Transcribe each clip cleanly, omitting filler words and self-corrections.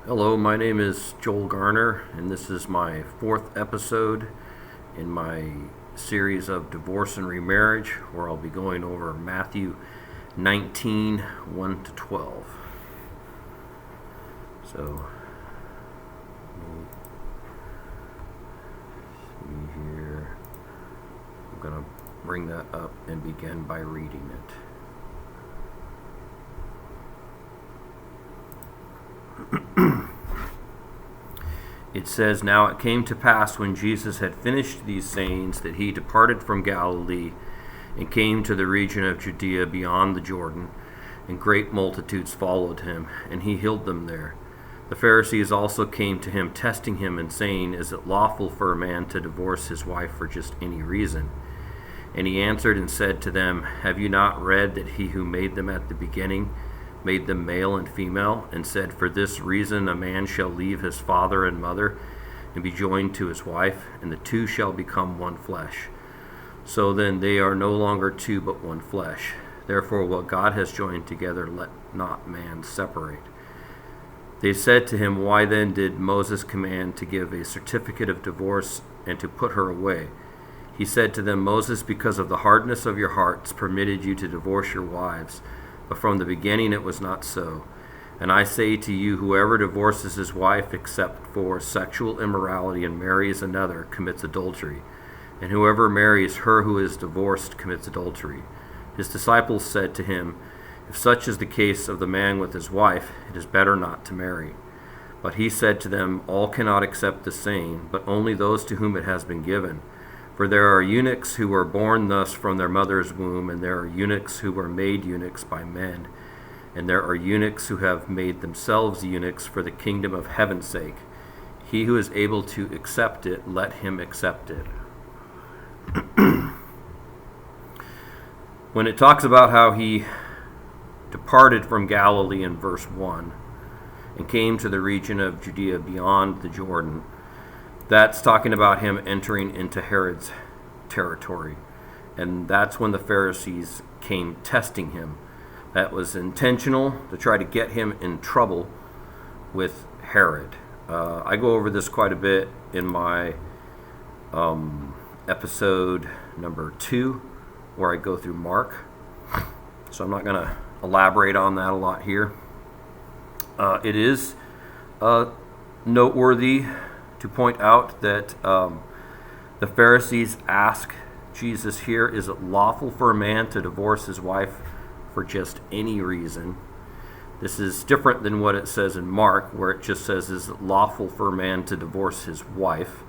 Hello, my name is Joel Garner, and this is my fourth episode in my series of Divorce and Remarriage, where I'll be going over Matthew 19, 1 to 12. So, see here. I'm going to bring that up and begin by reading it. It says, "Now it came to pass when Jesus had finished these sayings that he departed from Galilee and came to the region of Judea beyond the Jordan, and great multitudes followed him, and he healed them there. The Pharisees also came to him, testing him and saying, 'Is it lawful for a man to divorce his wife for just any reason?' And he answered and said to them, 'Have you not read that he who made them at the beginning made them male and female, and said, For this reason a man shall leave his father and mother and be joined to his wife, and the two shall become one flesh. So then they are no longer two but one flesh. Therefore what God has joined together, let not man separate.' They said to him, 'Why then did Moses command to give a certificate of divorce and to put her away?' He said to them, 'Moses, because of the hardness of your hearts, permitted you to divorce your wives. But from the beginning it was not so. And I say to you, whoever divorces his wife except for sexual immorality and marries another commits adultery. And whoever marries her who is divorced commits adultery.' His disciples said to him, 'If such is the case of the man with his wife, it is better not to marry.' But he said to them, 'All cannot accept the same, but only those to whom it has been given. For there are eunuchs who were born thus from their mother's womb, and there are eunuchs who were made eunuchs by men, and there are eunuchs who have made themselves eunuchs for the kingdom of heaven's sake. He who is able to accept it, let him accept it.'" When it talks about how he departed from Galilee in verse 1 and came to the region of Judea beyond the Jordan, that's talking about him entering into Herod's territory. And that's when the Pharisees came testing him. That was intentional to try to get him in trouble with Herod. I go over this quite a bit in my episode number 2, where I go through Mark. So I'm not going to elaborate on that a lot here. It is noteworthy to point out that the Pharisees ask Jesus here, is it lawful for a man to divorce his wife for just any reason? This is different than what it says in Mark, where it just says, is it lawful for a man to divorce his wife,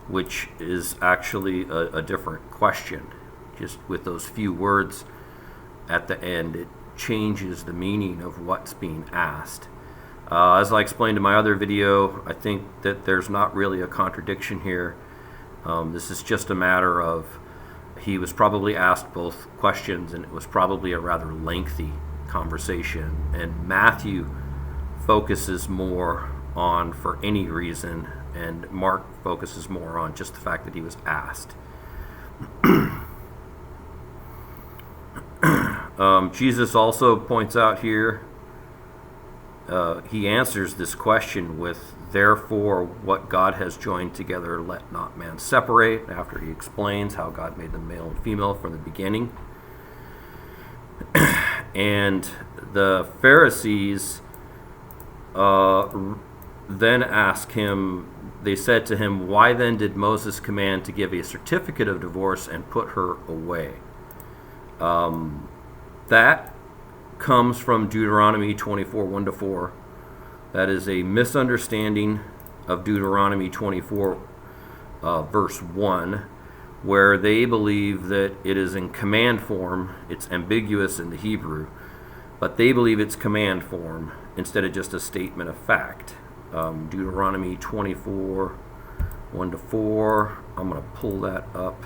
which is actually a different question. Just with those few words at the end, it changes the meaning of what's being asked. As I explained in my other video, I think that there's not really a contradiction here. This is just a matter of he was probably asked both questions, and it was probably a rather lengthy conversation. And Matthew focuses more on for any reason, and Mark focuses more on just the fact that he was asked. Jesus also points out here, he answers this question with, "Therefore, what God has joined together, let not man separate," after he explains how God made them male and female from the beginning. And the Pharisees then ask him, they said to him, "Why then did Moses command to give a certificate of divorce and put her away?" That comes from Deuteronomy 24, 1 to 4. That is a misunderstanding of Deuteronomy 24, verse 1, where they believe that it is in command form. It's ambiguous in the Hebrew, but they believe it's command form instead of just a statement of fact. Deuteronomy 24, 1 to 4. I'm going to pull that up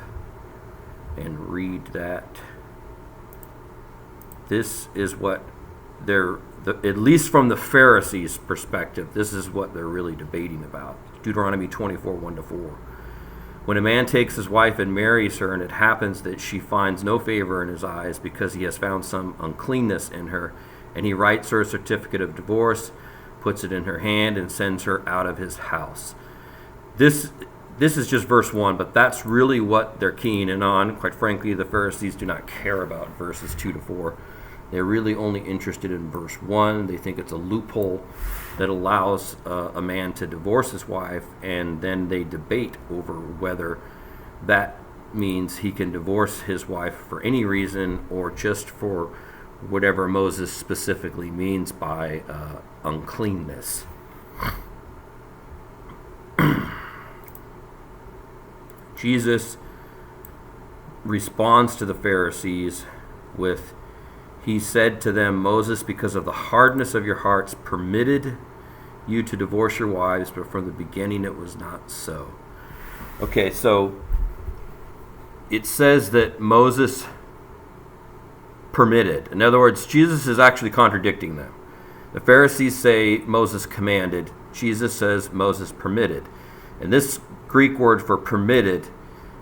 and read that. This is what they're, at least from the Pharisees' perspective, this is what they're really debating about. Deuteronomy 24, 1 to 4. "When a man takes his wife and marries her, and it happens that she finds no favor in his eyes because he has found some uncleanness in her, and he writes her a certificate of divorce, puts it in her hand, and sends her out of his house. This is just verse 1, but that's really what they're keen in on. Quite frankly, the Pharisees do not care about verses 2 to 4. They're really only interested in verse 1. They think it's a loophole that allows a man to divorce his wife, and then they debate over whether that means he can divorce his wife for any reason or just for whatever Moses specifically means by uncleanness. Jesus responds to the Pharisees with, he said to them, Moses, because of the hardness of your hearts, permitted you to divorce your wives, but from the beginning it was not so. Okay, so it says that Moses permitted. In other words, Jesus is actually contradicting them. The Pharisees say Moses commanded. Jesus says Moses permitted. And this Greek word for permitted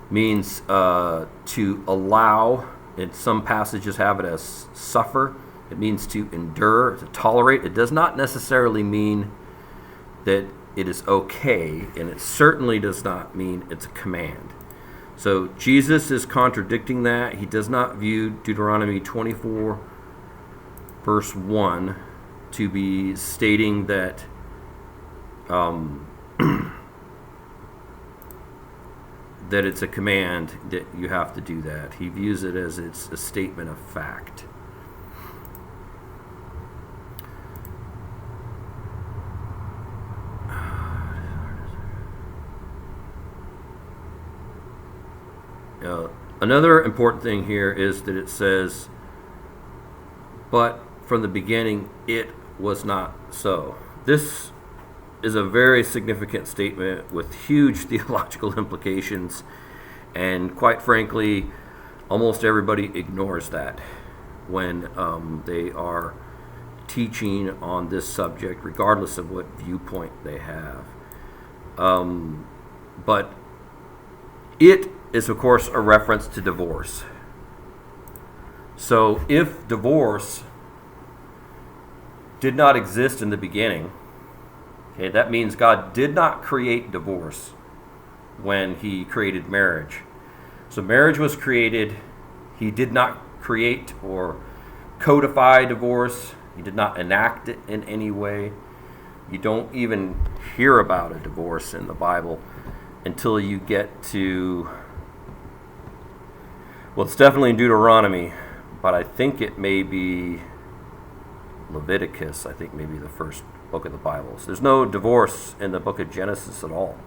means to allow. And some passages have it as suffer. It means to endure, to tolerate. It does not necessarily mean that it is okay, and it certainly does not mean it's a command. So Jesus is contradicting that. He does not view Deuteronomy 24, verse 1, to be stating that that it's a command that you have to do that. He views it as it's a statement of fact. Another important thing here is that it says, but from the beginning it was not so. This is a very significant statement with huge theological implications, and quite frankly, almost everybody ignores that when they are teaching on this subject, regardless of what viewpoint they have. But it is, of course, a reference to divorce. So if divorce did not exist in the beginning, okay, that means God did not create divorce when he created marriage. So marriage was created. He did not create or codify divorce. He did not enact it in any way. You don't even hear about a divorce in the Bible until you get to, well, it's definitely in Deuteronomy, but I think it may be Leviticus. I think maybe the first book of the Bible. So there's no divorce in the book of Genesis at all.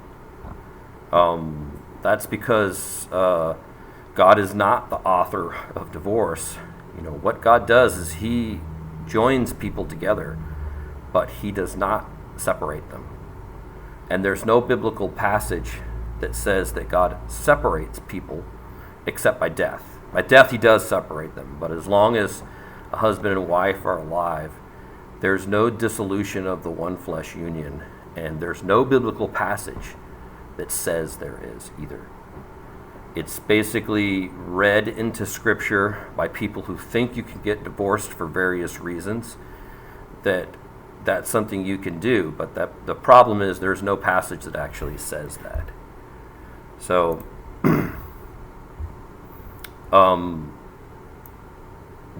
That's because God is not the author of divorce. You know, what God does is he joins people together, but he does not separate them. And there's no biblical passage that says that God separates people except by death. By death he does separate them, but as long as a husband and wife are alive, there's no dissolution of the one flesh union, and there's no biblical passage that says there is either. It's basically read into Scripture by people who think you can get divorced for various reasons, that's something you can do, but the problem is there's no passage that actually says that. So,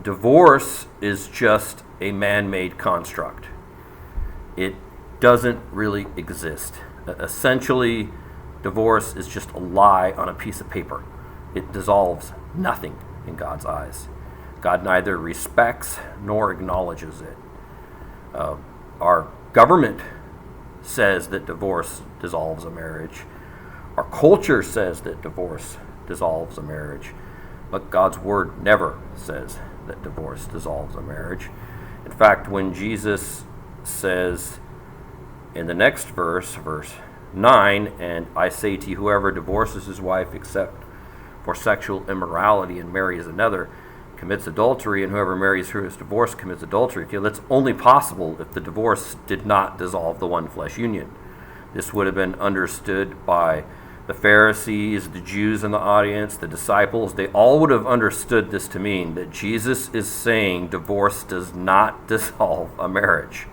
divorce is just a man-made construct. It doesn't really exist. Essentially, divorce is just a lie on a piece of paper. It dissolves nothing in God's eyes. God neither respects nor acknowledges it. Our government says that divorce dissolves a marriage. Our culture says that divorce dissolves a marriage. But God's word never says that divorce dissolves a marriage. In fact, when Jesus says in the next verse, verse 9, and I say to you, whoever divorces his wife except for sexual immorality and marries another commits adultery, and whoever marries her who is divorced commits adultery. Okay, that's only possible if the divorce did not dissolve the one flesh union. This would have been understood by the Pharisees, the Jews in the audience, the disciples. They all would have understood this to mean that Jesus is saying divorce does not dissolve a marriage,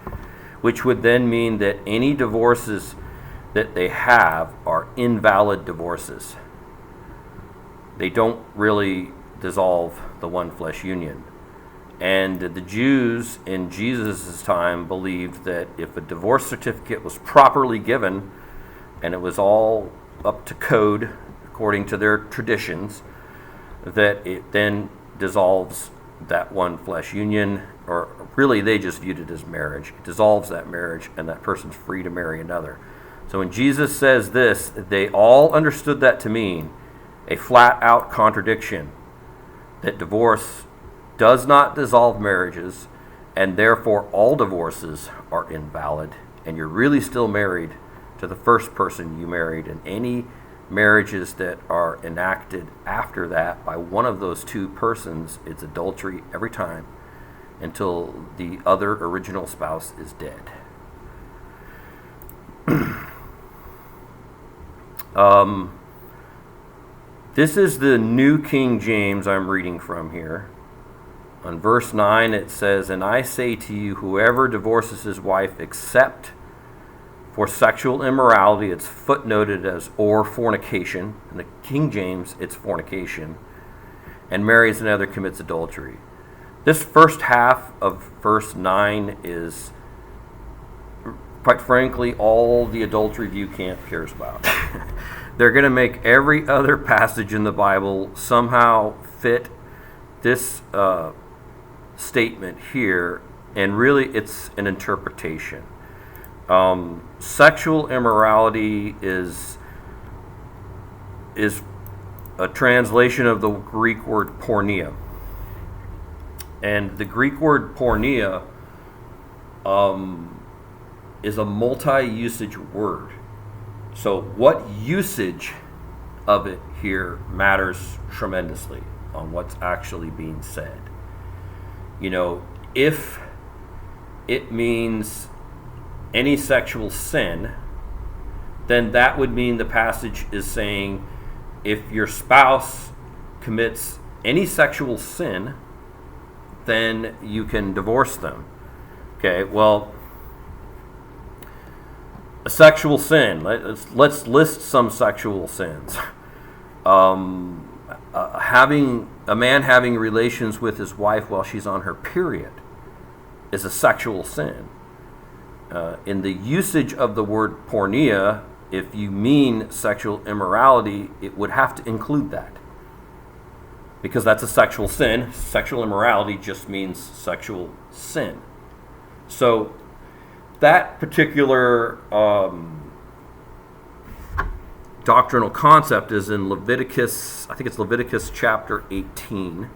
which would then mean that any divorces that they have are invalid divorces. They don't really dissolve the one flesh union. And the Jews in Jesus' time believed that if a divorce certificate was properly given and it was all up to code according to their traditions, that it then dissolves that one flesh union, or really they just viewed it as marriage. It dissolves that marriage and that person's free to marry another. So when Jesus says this, they all understood that to mean a flat out contradiction, that divorce does not dissolve marriages, and therefore all divorces are invalid, and you're really still married to the first person you married, and any marriages that are enacted after that by one of those two persons, it's adultery every time until the other original spouse is dead. This is the New King James I'm reading from here. On verse 9 it says, "And I say to you, whoever divorces his wife except for sexual immorality," it's footnoted as "or fornication." In the King James, it's fornication. "And marries another, commits adultery." This first half of verse 9 is, quite frankly, all the adultery view camp cares about. They're going to make every other passage in the Bible somehow fit this statement here, and really it's an interpretation. Sexual immorality is a translation of the Greek word pornea. And the Greek word pornea is a multi-usage word. So what usage of it here matters tremendously on what's actually being said. You know, if it means any sexual sin, then that would mean the passage is saying if your spouse commits any sexual sin, then you can divorce them. Okay, well, a sexual sin, let's list some sexual sins. Having a man having relations with his wife while she's on her period is a sexual sin. In the usage of the word pornea, if you mean sexual immorality, it would have to include that, because that's a sexual sin. Sexual immorality just means sexual sin. So that particular doctrinal concept is in Leviticus, I think it's Leviticus chapter 18,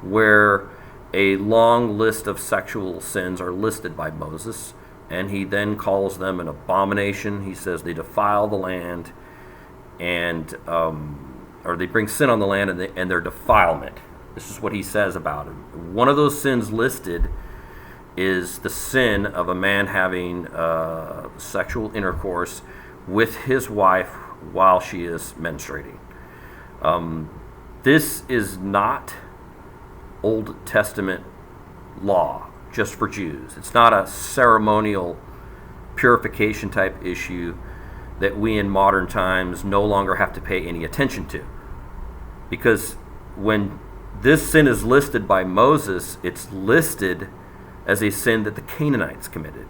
where a long list of sexual sins are listed by Moses, and he then calls them an abomination. He says they defile the land, and or they bring sin on the land and their defilement. This is what he says about them. One of those sins listed is the sin of a man having sexual intercourse with his wife while she is menstruating. This is not Old Testament law just for Jews. It's not a ceremonial purification type issue that we in modern times no longer have to pay any attention to. Because when this sin is listed by Moses, it's listed as a sin that the Canaanites committed.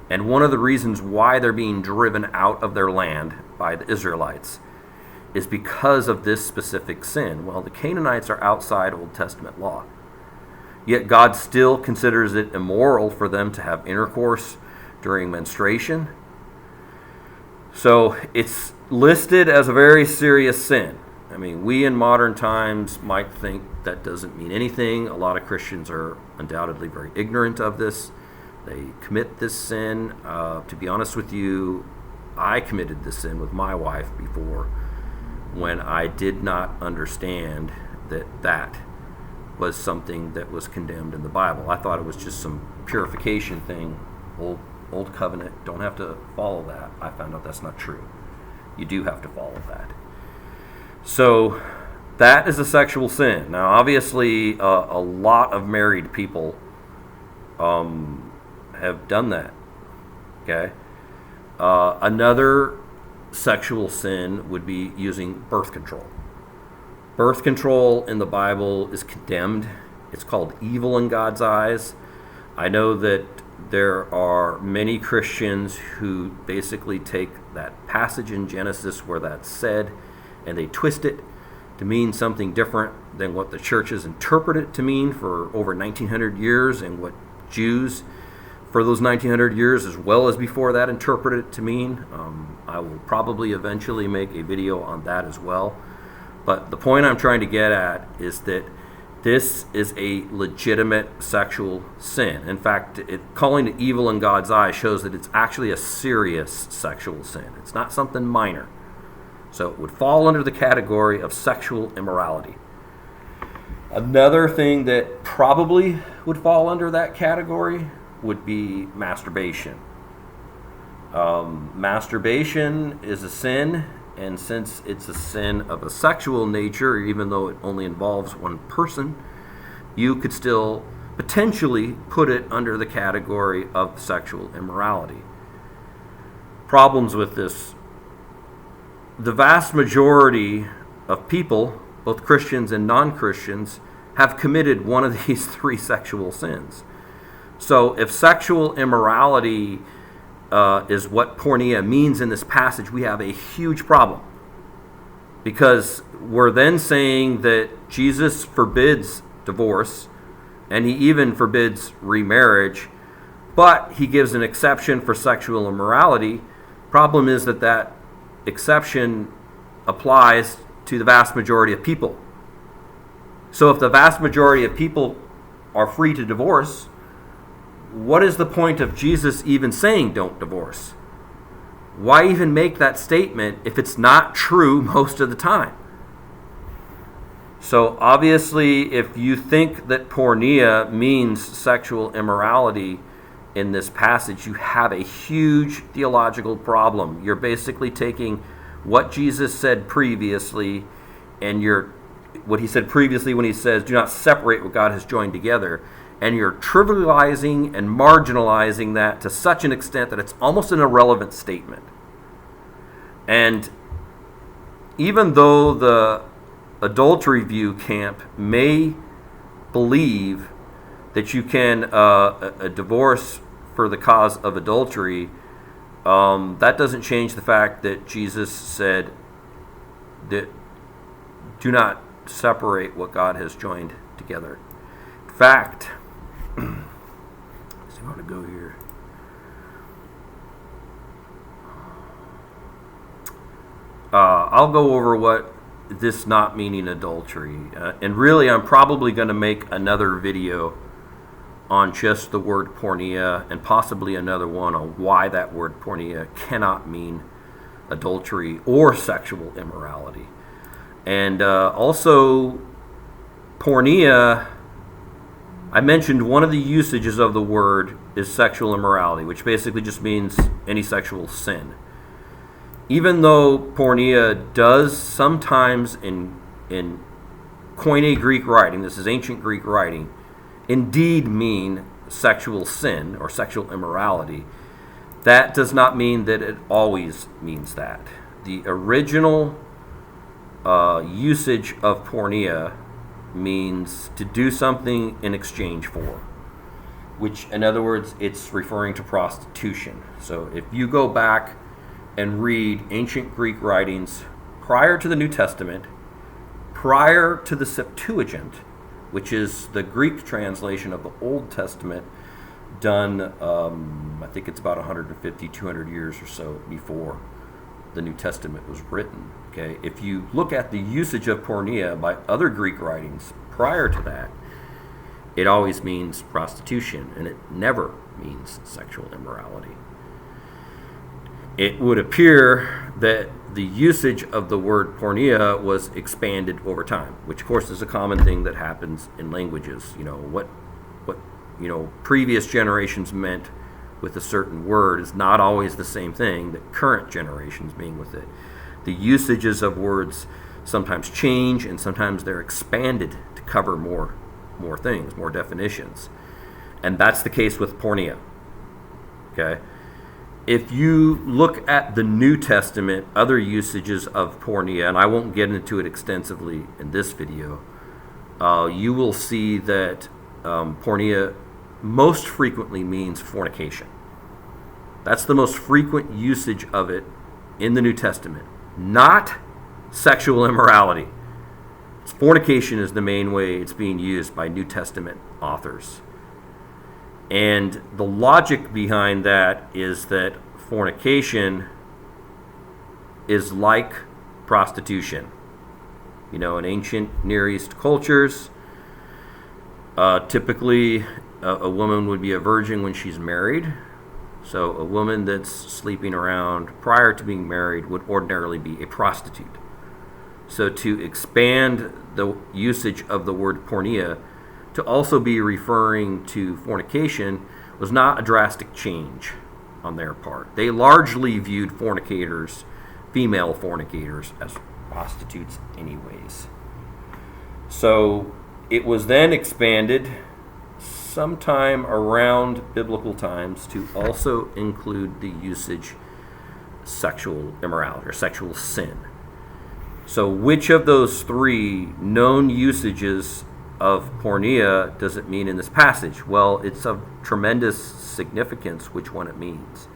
And one of the reasons why they're being driven out of their land by the Israelites is because of this specific sin. Well, the Canaanites are outside Old Testament law. Yet God still considers it immoral for them to have intercourse during menstruation. So it's listed as a very serious sin. I mean, we in modern times might think that doesn't mean anything. A lot of Christians are undoubtedly very ignorant of this. They commit this sin. To be honest with you, I committed this sin with my wife before, when I did not understand that that was something that was condemned in the Bible. I thought it was just some purification thing, old covenant, don't have to follow that. I found out that's not true. You do have to follow that. So that is a sexual sin. Now, obviously, a lot of married people have done that. Okay. Another sexual sin would be using birth control. Birth control in the Bible is condemned. It's called evil in God's eyes. I know that there are many Christians who basically take that passage in Genesis where that's said and they twist it to mean something different than what the churches interpret it to mean for over 1900 years, and what Jews for those 1900 years as well as before that interpreted it to mean. I will probably eventually make a video on that as well. But the point I'm trying to get at is that this is a legitimate sexual sin. In fact, calling it evil in God's eyes shows that it's actually a serious sexual sin. It's not something minor. So it would fall under the category of sexual immorality. Another thing that probably would fall under that category would be masturbation. Masturbation is a sin, and since it's a sin of a sexual nature, even though it only involves one person, you could still potentially put it under the category of sexual immorality. Problems with this. The vast majority of people, both Christians and non-Christians, have committed one of these three sexual sins. So if sexual immorality is what pornea means in this passage, we have a huge problem. Because we're then saying that Jesus forbids divorce, and he even forbids remarriage, but he gives an exception for sexual immorality. Problem is that exception applies to the vast majority of people. So if the vast majority of people are free to divorce, what is the point of Jesus even saying don't divorce? Why even make that statement if it's not true most of the time? So obviously, if you think that pornea means sexual immorality in this passage, you have a huge theological problem. You're basically taking what Jesus said previously, and what he said previously when he says, do not separate what God has joined together, and you're trivializing and marginalizing that to such an extent that it's almost an irrelevant statement. And even though the adultery view camp may believe that you can a divorce for the cause of adultery, that doesn't change the fact that Jesus said that do not separate what God has joined together. In fact, let's see how to go here. I'll go over what this not meaning adultery. And really, I'm probably going to make another video on just the word pornea, and possibly another one on why that word pornea cannot mean adultery or sexual immorality. And also, pornea, I mentioned one of the usages of the word is sexual immorality, which basically just means any sexual sin. Even though pornea does sometimes in Koine Greek writing, this is ancient Greek writing, indeed mean sexual sin or sexual immorality, that does not mean that it always means that. The original usage of pornea means to do something in exchange for, which, in other words, it's referring to prostitution. So if you go back and read ancient Greek writings prior to the New Testament, prior to the Septuagint, which is the Greek translation of the Old Testament, done, I think it's about 150, 200 years or so before the New Testament was written. Okay, if you look at the usage of pornea by other Greek writings prior to that, it always means prostitution, and it never means sexual immorality. It would appear that the usage of the word pornea was expanded over time, which of course is a common thing that happens in languages. What previous generations meant with a certain word is not always the same thing that current generations mean with it. The usages of words sometimes change, and sometimes they're expanded to cover more things, more definitions. And that's the case with pornea. Okay? if you look at the New Testament, other usages of pornea, and I won't get into it extensively in this video, you will see that pornea most frequently means fornication. That's the most frequent usage of it in the New Testament, not sexual immorality. Fornication is the main way it's being used by New Testament authors. And the logic behind that is that fornication is like prostitution. In ancient Near East cultures, typically a woman would be a virgin when she's married. So a woman that's sleeping around prior to being married would ordinarily be a prostitute. So to expand the usage of the word pornea to also be referring to fornication was not a drastic change on their part. They largely viewed fornicators, female fornicators, as prostitutes anyways. So it was then expanded sometime around biblical times to also include the usage sexual immorality or sexual sin. So which of those three known usages of pornea does it mean in this passage? Well, it's of tremendous significance which one it means.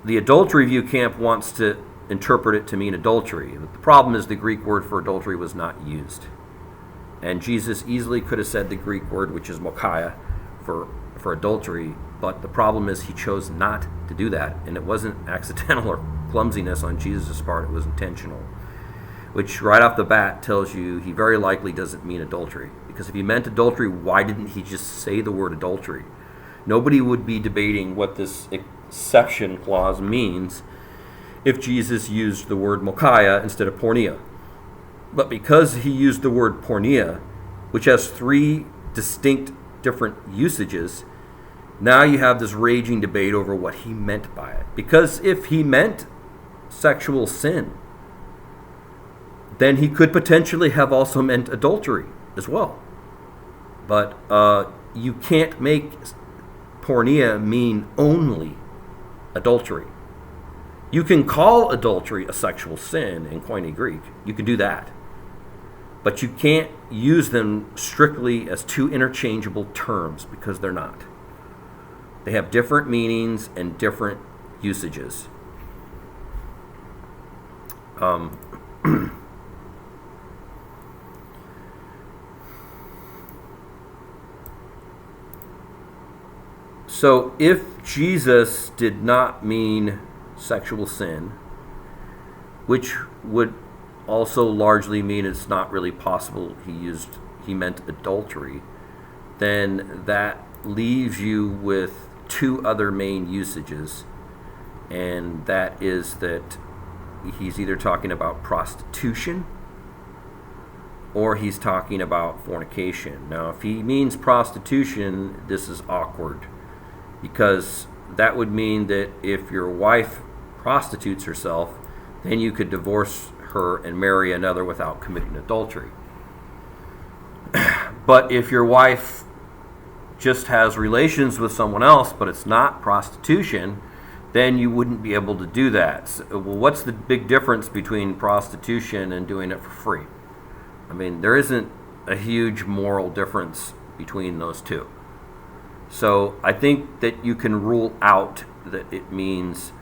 The adultery view camp wants to interpret it to mean adultery. The problem is the Greek word for adultery was not used. And Jesus easily could have said the Greek word, which is mokia, for adultery, but the problem is he chose not to do that, and it wasn't accidental or clumsiness on Jesus' part, it was intentional, which right off the bat tells you he very likely doesn't mean adultery, because if he meant adultery, why didn't he just say the word adultery? Nobody would be debating what this exception clause means if Jesus used the word mokia instead of pornea. But because he used the word pornea, which has three distinct different usages, now you have this raging debate over what he meant by it. Because if he meant sexual sin, then he could potentially have also meant adultery as well. But you can't make pornea mean only adultery. You can call adultery a sexual sin in Koine Greek. You can do that. But you can't use them strictly as two interchangeable terms, because they're not. They have different meanings and different usages. So if Jesus did not mean sexual sin, which would also largely mean it's not really possible he meant adultery, then that leaves you with two other main usages, and that is that he's either talking about prostitution or he's talking about fornication. Now, if he means prostitution, this is awkward, because that would mean that if your wife prostitutes herself, then you could divorce her and marry another without committing adultery. But if your wife just has relations with someone else, but it's not prostitution, then you wouldn't be able to do that. So, well, what's the big difference between prostitution and doing it for free? I mean, there isn't a huge moral difference between those two. So I think that you can rule out that it means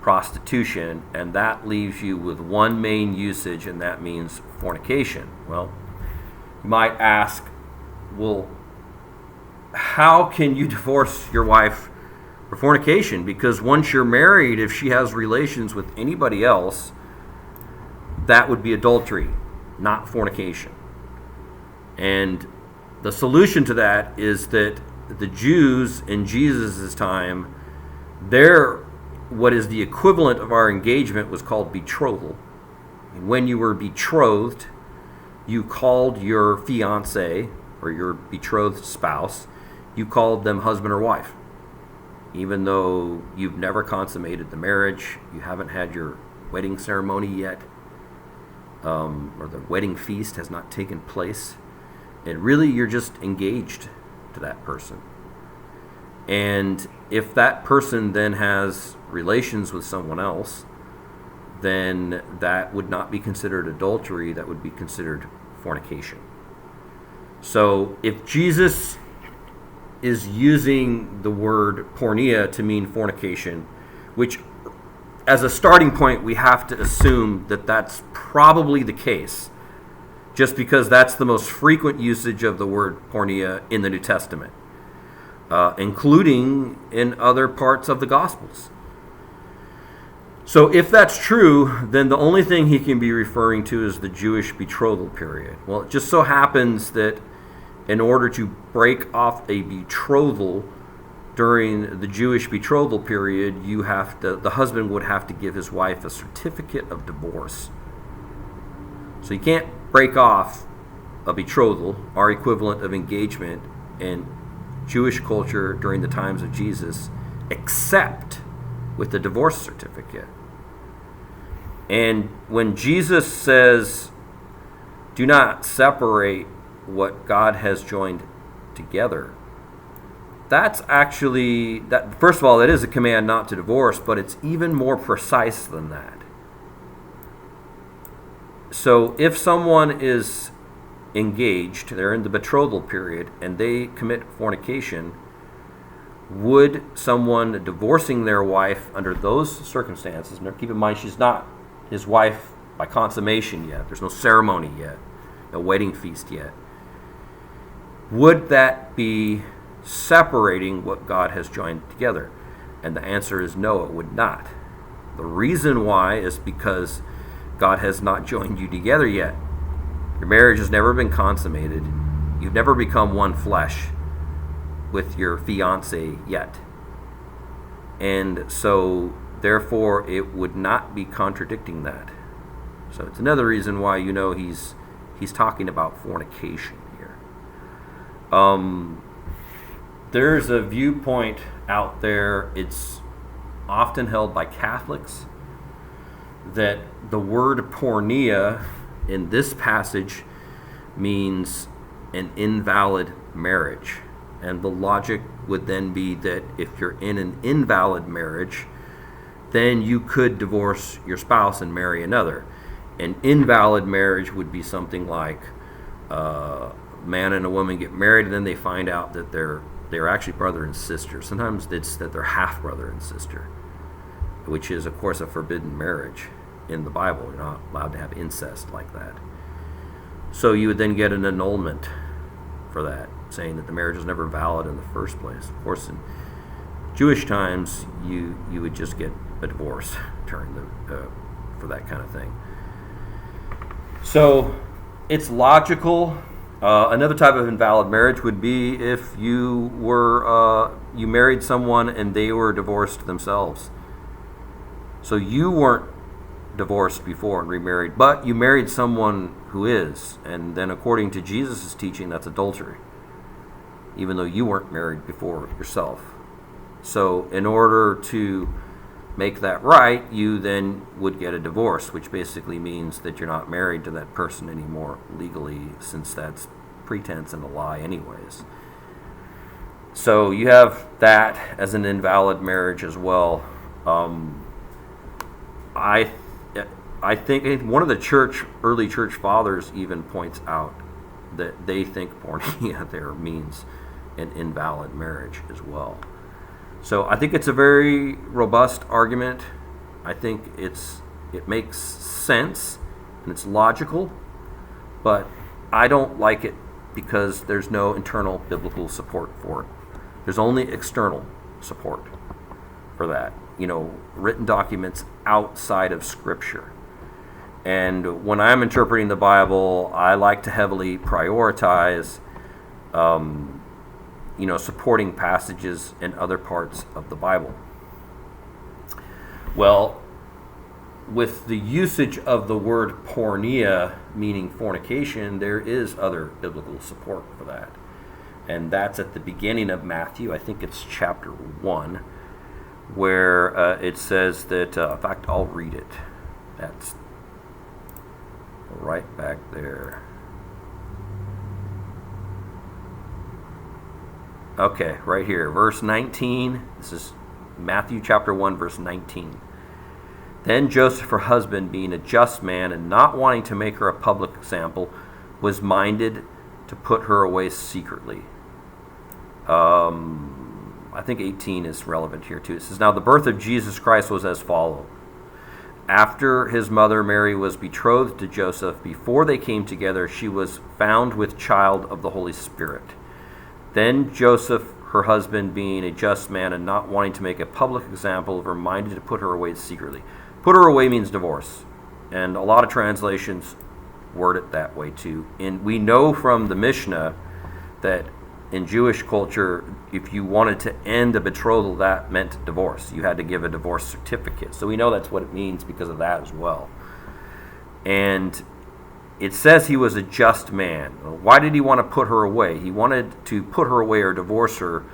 prostitution, and that leaves you with one main usage, and that means fornication. Well, you might ask, well, how can you divorce your wife for fornication? Because once you're married, if she has relations with anybody else, that would be adultery, not fornication. And the solution to that is that the Jews in Jesus' time, what is the equivalent of our engagement was called betrothal. And when you were betrothed, you called your fiancé or your betrothed spouse, you called them husband or wife. Even though you've never consummated the marriage, you haven't had your wedding ceremony yet, or the wedding feast has not taken place, and really you're just engaged to that person. And if that person then has relations with someone else, then that would not be considered adultery, that would be considered fornication. So if Jesus is using the word pornea to mean fornication, which as a starting point we have to assume that that's probably the case, just because that's the most frequent usage of the word pornea in the New Testament, including in other parts of the Gospels. So if that's true, then the only thing he can be referring to is the Jewish betrothal period. Well, it just so happens that in order to break off a betrothal during the Jewish betrothal period, the husband would have to give his wife a certificate of divorce. So you can't break off a betrothal, our equivalent of engagement in Jewish culture during the times of Jesus, except with the divorce certificate. And when Jesus says, do not separate what God has joined together, that's actually, first of all, that is a command not to divorce, but it's even more precise than that. So if someone is engaged, they're in the betrothal period, and they commit fornication, would someone divorcing their wife under those circumstances, keep in mind she's not his wife by consummation yet, there's no ceremony yet, no wedding feast yet, would that be separating what God has joined together? And the answer is no, it would not. The reason why is because God has not joined you together yet. Your marriage has never been consummated. You've never become one flesh with your fiance yet. And so, therefore, it would not be contradicting that. So it's another reason why he's talking about fornication here. There's a viewpoint out there, it's often held by Catholics, that the word pornea in this passage means an invalid marriage. And the logic would then be that if you're in an invalid marriage, then you could divorce your spouse and marry another. An invalid marriage would be something like a man and a woman get married and then they find out that they're actually brother and sister. Sometimes it's that they're half brother and sister, which is, of course, a forbidden marriage in the Bible. You're not allowed to have incest like that. So you would then get an annulment for that, saying that the marriage was never valid in the first place. Of course, in Jewish times, you would just get a divorce during for that kind of thing. So it's logical. Another type of invalid marriage would be if you married someone and they were divorced themselves. So you weren't divorced before and remarried, but you married someone who is, and then according to Jesus' teaching, that's adultery, even though you weren't married before yourself. So in order to make that right, you then would get a divorce, which basically means that you're not married to that person anymore legally, since that's pretense and a lie anyways. So you have that as an invalid marriage as well. I think one of the early church fathers even points out that they think pornea there means an invalid marriage as well. So I think it's a very robust argument. I think it makes sense and it's logical, but I don't like it because there's no internal biblical support for it. There's only external support for that. Written documents outside of Scripture. And when I'm interpreting the Bible, I like to heavily prioritize, supporting passages in other parts of the Bible. Well, with the usage of the word pornea, meaning fornication, there is other biblical support for that. And that's at the beginning of Matthew. I think it's chapter 1, where it says that, in fact, I'll read it. That's right back there. Okay, right here, verse 19. This is Matthew chapter 1, verse 19. Then Joseph, her husband, being a just man and not wanting to make her a public example, was minded to put her away secretly. I think 18 is relevant here too. It says, now the birth of Jesus Christ was as follows. After his mother Mary was betrothed to Joseph, before they came together, she was found with child of the Holy Spirit. Then Joseph, her husband, being a just man and not wanting to make a public example of her, minded to put her away secretly. Put her away means divorce. And a lot of translations word it that way too. And we know from the Mishnah that in Jewish culture, if you wanted to end a betrothal, that meant divorce. You had to give a divorce certificate. So we know that's what it means because of that as well. And it says he was a just man. Why did he want to put her away? He wanted to put her away or divorce her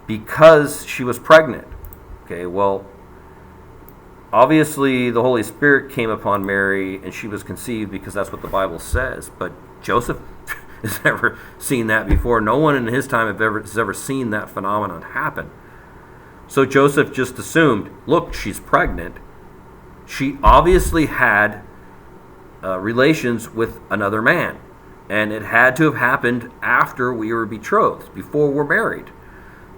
because she was pregnant. Okay, well, obviously the Holy Spirit came upon Mary and she was conceived because that's what the Bible says. But Joseph has never seen that before. No one in his time has ever seen that phenomenon happen. So Joseph just assumed, look, she's pregnant. She obviously had relations with another man. And it had to have happened after we were betrothed, before we're married.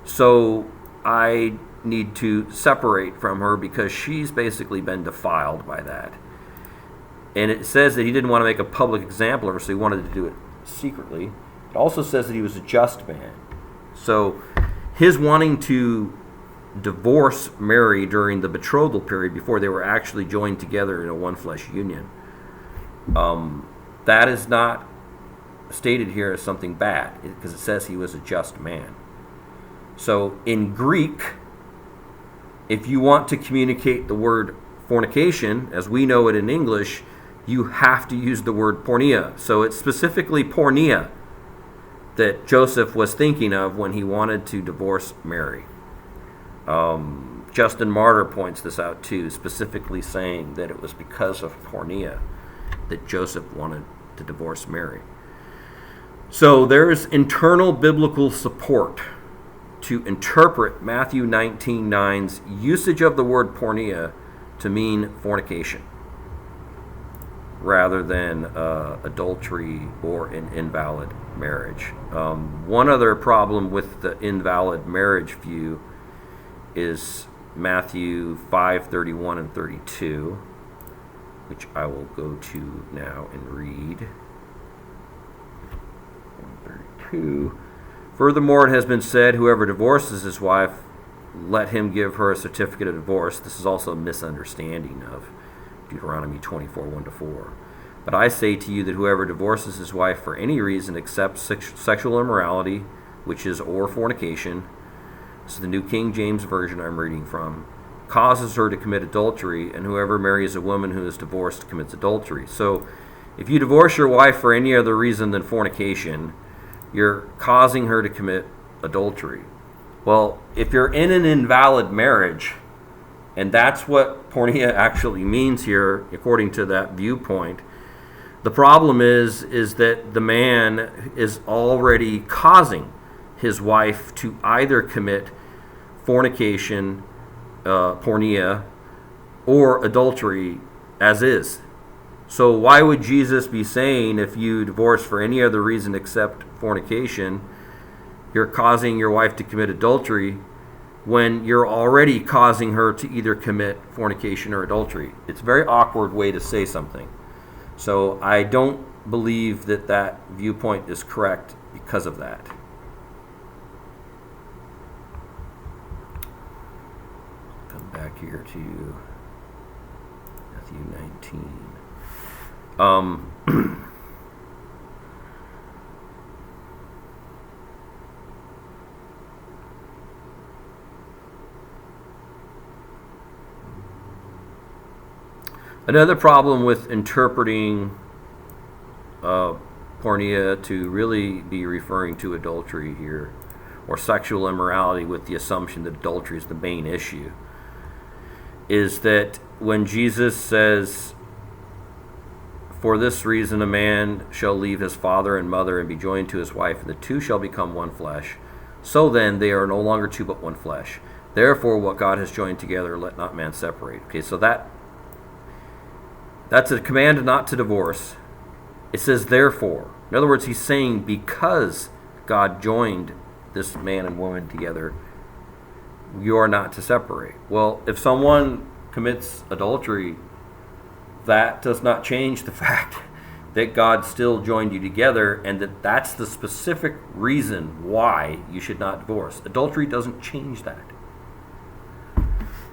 So I need to separate from her because she's basically been defiled by that. And it says that he didn't want to make a public example of her, so he wanted to do it secretly. It also says that he was a just man. So his wanting to divorce Mary during the betrothal period before they were actually joined together in a one flesh union, that is not stated here as something bad because it says he was a just man. So in Greek, if you want to communicate the word fornication as we know it in English, you have to use the word pornea. So it's specifically pornea that Joseph was thinking of when he wanted to divorce Mary. Justin Martyr points this out too, specifically saying that it was because of pornea that Joseph wanted to divorce Mary. So there's internal biblical support to interpret Matthew 19:9's usage of the word pornea to mean fornication, rather than adultery or an invalid marriage. One other problem with the invalid marriage view is Matthew 5:31 and 32, which I will go to now and read. 132. Furthermore, it has been said, whoever divorces his wife, let him give her a certificate of divorce. This is also a misunderstanding of Deuteronomy 24:1-4. But I say to you that whoever divorces his wife for any reason except sexual immorality, which is or fornication, this is the New King James Version I'm reading from, causes her to commit adultery, and whoever marries a woman who is divorced commits adultery. So if you divorce your wife for any other reason than fornication, you're causing her to commit adultery. Well, if you're in an invalid marriage, and that's what pornea actually means here, according to that viewpoint, the problem is that the man is already causing his wife to either commit fornication, pornea, or adultery as is. So why would Jesus be saying if you divorce for any other reason except fornication, you're causing your wife to commit adultery, when you're already causing her to either commit fornication or adultery? It's a very awkward way to say something. So I don't believe that that viewpoint is correct because of that. Come back here to Matthew 19. Another problem with interpreting pornea to really be referring to adultery here, or sexual immorality with the assumption that adultery is the main issue, is that when Jesus says, for this reason a man shall leave his father and mother and be joined to his wife, and the two shall become one flesh. So then they are no longer two but one flesh. Therefore, what God has joined together, let not man separate. Okay, so that's a command not to divorce. It says therefore. In other words, he's saying because God joined this man and woman together, you are not to separate. Well, if someone commits adultery, that does not change the fact that God still joined you together, and that's the specific reason why you should not divorce. Adultery doesn't change that.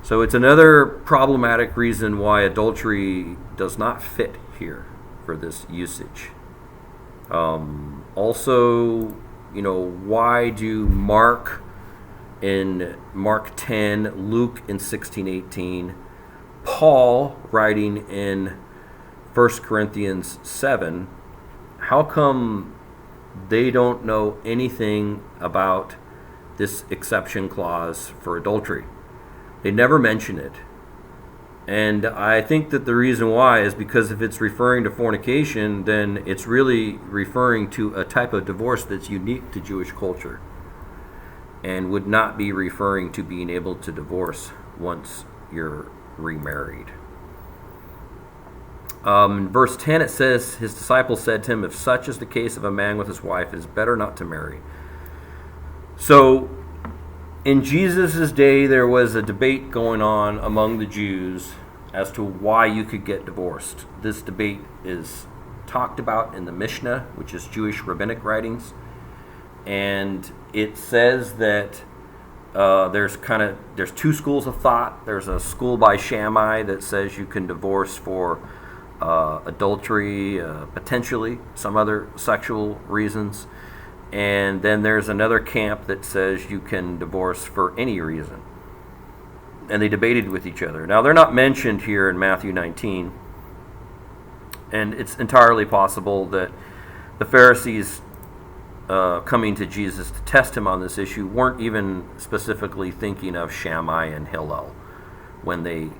So it's another problematic reason why adultery does not fit here for this usage. Also, why do Mark in Mark 10, Luke in 16:18, Paul writing in 1 Corinthians 7, how come they don't know anything about this exception clause for adultery? They never mention it. And I think that the reason why is because if it's referring to fornication, then it's really referring to a type of divorce that's unique to Jewish culture and would not be referring to being able to divorce once you're remarried. In verse 10 it says, his disciples said to him, if such is the case of a man with his wife, it is better not to marry. So in Jesus' day, there was a debate going on among the Jews as to why you could get divorced. This debate is talked about in the Mishnah, which is Jewish rabbinic writings. And it says that there's two schools of thought. There's a school by Shammai that says you can divorce for adultery, potentially some other sexual reasons. And then there's another camp that says you can divorce for any reason. And they debated with each other. Now, they're not mentioned here in Matthew 19. And it's entirely possible that the Pharisees coming to Jesus to test him on this issue weren't even specifically thinking of Shammai and Hillel when they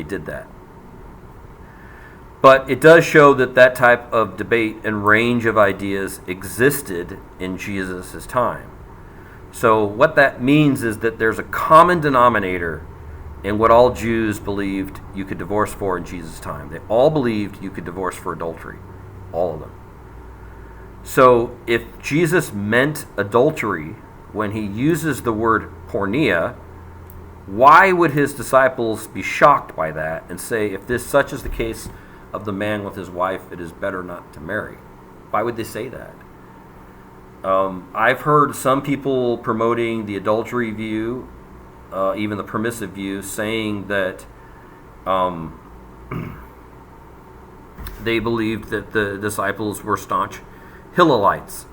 did that. But it does show that type of debate and range of ideas existed in Jesus' time. So what that means is that there's a common denominator in what all Jews believed you could divorce for in Jesus' time. They all believed you could divorce for adultery. All of them. So if Jesus meant adultery when he uses the word pornea, why would his disciples be shocked by that and say, if this such is the case of the man with his wife, it is better not to marry? Why would they say that? I've heard some people promoting the adultery view, even the permissive view, saying that they believed that the disciples were staunch Hillelites.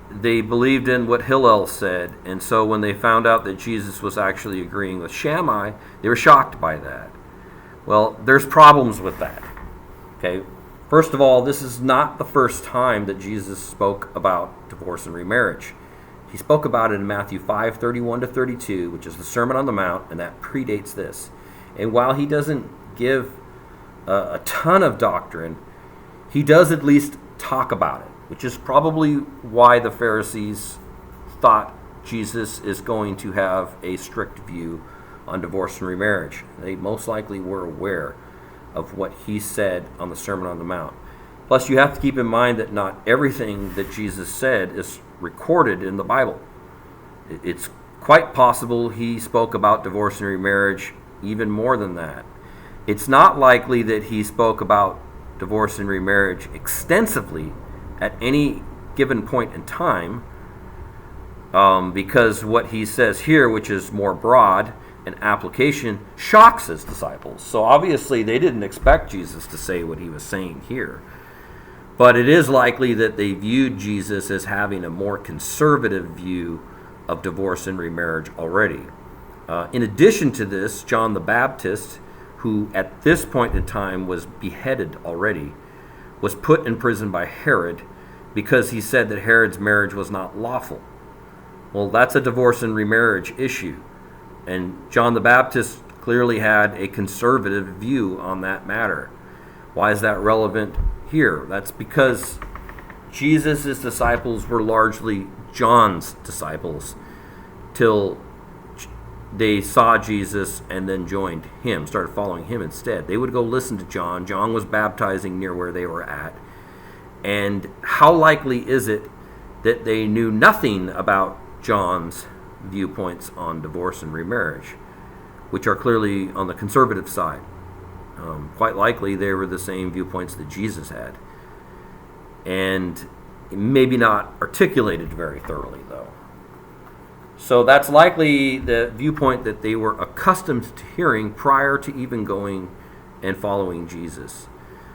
They believed in what Hillel said, and so when they found out that Jesus was actually agreeing with Shammai, they were shocked by that. Well, there's problems with that. Okay, first of all, this is not the first time that Jesus spoke about divorce and remarriage. He spoke about it in Matthew 5:31-32, which is the Sermon on the Mount, and that predates this. And while he doesn't give a ton of doctrine, he does at least talk about it, which is probably why the Pharisees thought Jesus is going to have a strict view on divorce and remarriage. They most likely were aware of what he said on the Sermon on the Mount. Plus, you have to keep in mind that not everything that Jesus said is recorded in the Bible. It's quite possible he spoke about divorce and remarriage even more than that. It's not likely that he spoke about divorce and remarriage extensively at any given point in time, because what he says here, which is more broad in application, shocks his disciples. So obviously they didn't expect Jesus to say what he was saying here. But it is likely that they viewed Jesus as having a more conservative view of divorce and remarriage already. In addition to this, John the Baptist, who at this point in time was beheaded already, was put in prison by Herod because he said that Herod's marriage was not lawful. Well, that's a divorce and remarriage issue. And John the Baptist clearly had a conservative view on that matter. Why is that relevant here? That's because Jesus' disciples were largely John's disciples till they saw Jesus and then joined him, started following him instead. They would go listen to John. John was baptizing near where they were at. And how likely is it that they knew nothing about John's viewpoints on divorce and remarriage, which are clearly on the conservative side? Quite likely they were the same viewpoints that Jesus had. And maybe not articulated very thoroughly, though. So that's likely the viewpoint that they were accustomed to hearing prior to even going and following Jesus.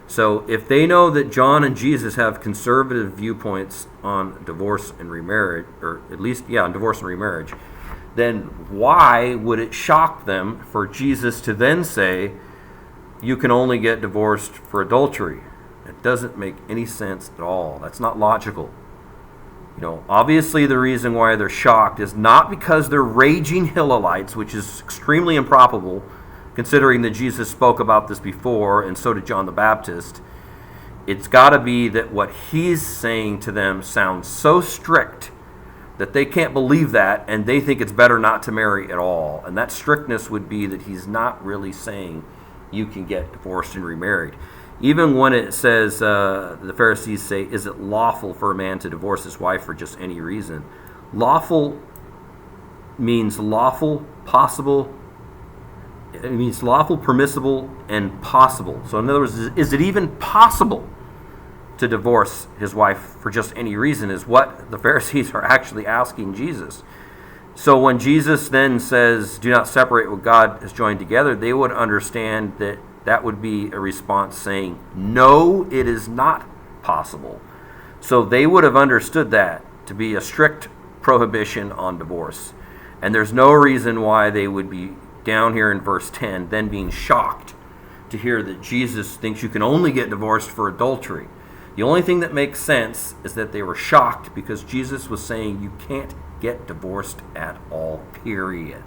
So if they know that John and Jesus have conservative viewpoints on divorce and remarriage, or at least, on divorce and remarriage, then why would it shock them for Jesus to then say, you can only get divorced for adultery? It doesn't make any sense at all. That's not logical. Obviously the reason why they're shocked is not because they're raging Hillelites, which is extremely improbable, considering that Jesus spoke about this before, and so did John the Baptist. It's got to be that what he's saying to them sounds so strict that they can't believe that, and they think it's better not to marry at all. And that strictness would be that he's not really saying you can get divorced and remarried. Even when it says, the Pharisees say, is it lawful for a man to divorce his wife for just any reason? Lawful means lawful, possible. It means lawful, permissible, and possible. So in other words, is it even possible to divorce his wife for just any reason is what the Pharisees are actually asking Jesus. So when Jesus then says, do not separate what God has joined together, they would understand that that would be a response saying, no, it is not possible. So they would have understood that to be a strict prohibition on divorce. And there's no reason why they would be down here in verse 10, then being shocked to hear that Jesus thinks you can only get divorced for adultery. The only thing that makes sense is that they were shocked because Jesus was saying you can't get divorced at all, period.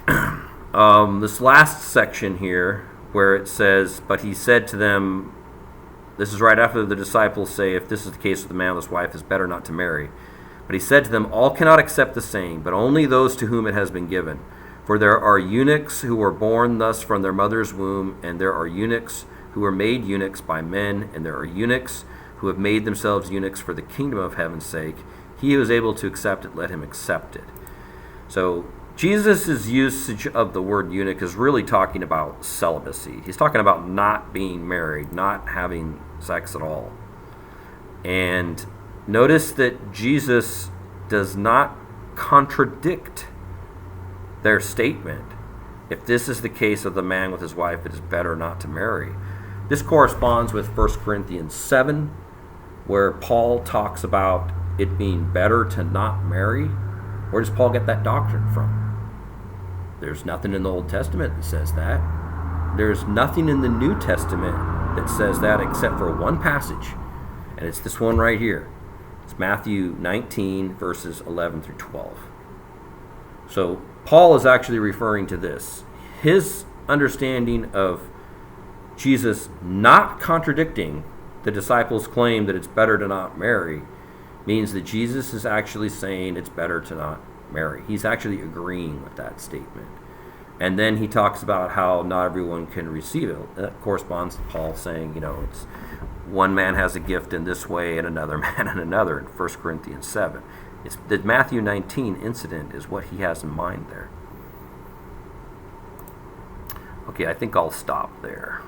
This last section here where it says, but he said to them, this is right after the disciples say, if this is the case with the man with his wife, it's better not to marry. But he said to them, all cannot accept the saying, but only those to whom it has been given. For there are eunuchs who were born thus from their mother's womb, and there are eunuchs who were made eunuchs by men, and there are eunuchs who have made themselves eunuchs for the kingdom of heaven's sake. He who is able to accept it, let him accept it. So Jesus' usage of the word eunuch is really talking about celibacy. He's talking about not being married, not having sex at all. And notice that Jesus does not contradict their statement. If this is the case of the man with his wife, it is better not to marry. This corresponds with 1 Corinthians 7, where Paul talks about it being better to not marry. Where does Paul get that doctrine from? There's nothing in the Old Testament that says that. There's nothing in the New Testament that says that except for one passage, and it's this one right here. It's Matthew 19, verses 11 through 12. So Paul is actually referring to this. His understanding of Jesus not contradicting the disciples' claim that it's better to not marry means that Jesus is actually saying it's better to not marry. He's actually agreeing with that statement. And then he talks about how not everyone can receive it. That corresponds to Paul saying, it's one man has a gift in this way and another man in another in 1 Corinthians 7. It's the Matthew 19 incident is what he has in mind there. Okay, I think I'll stop there.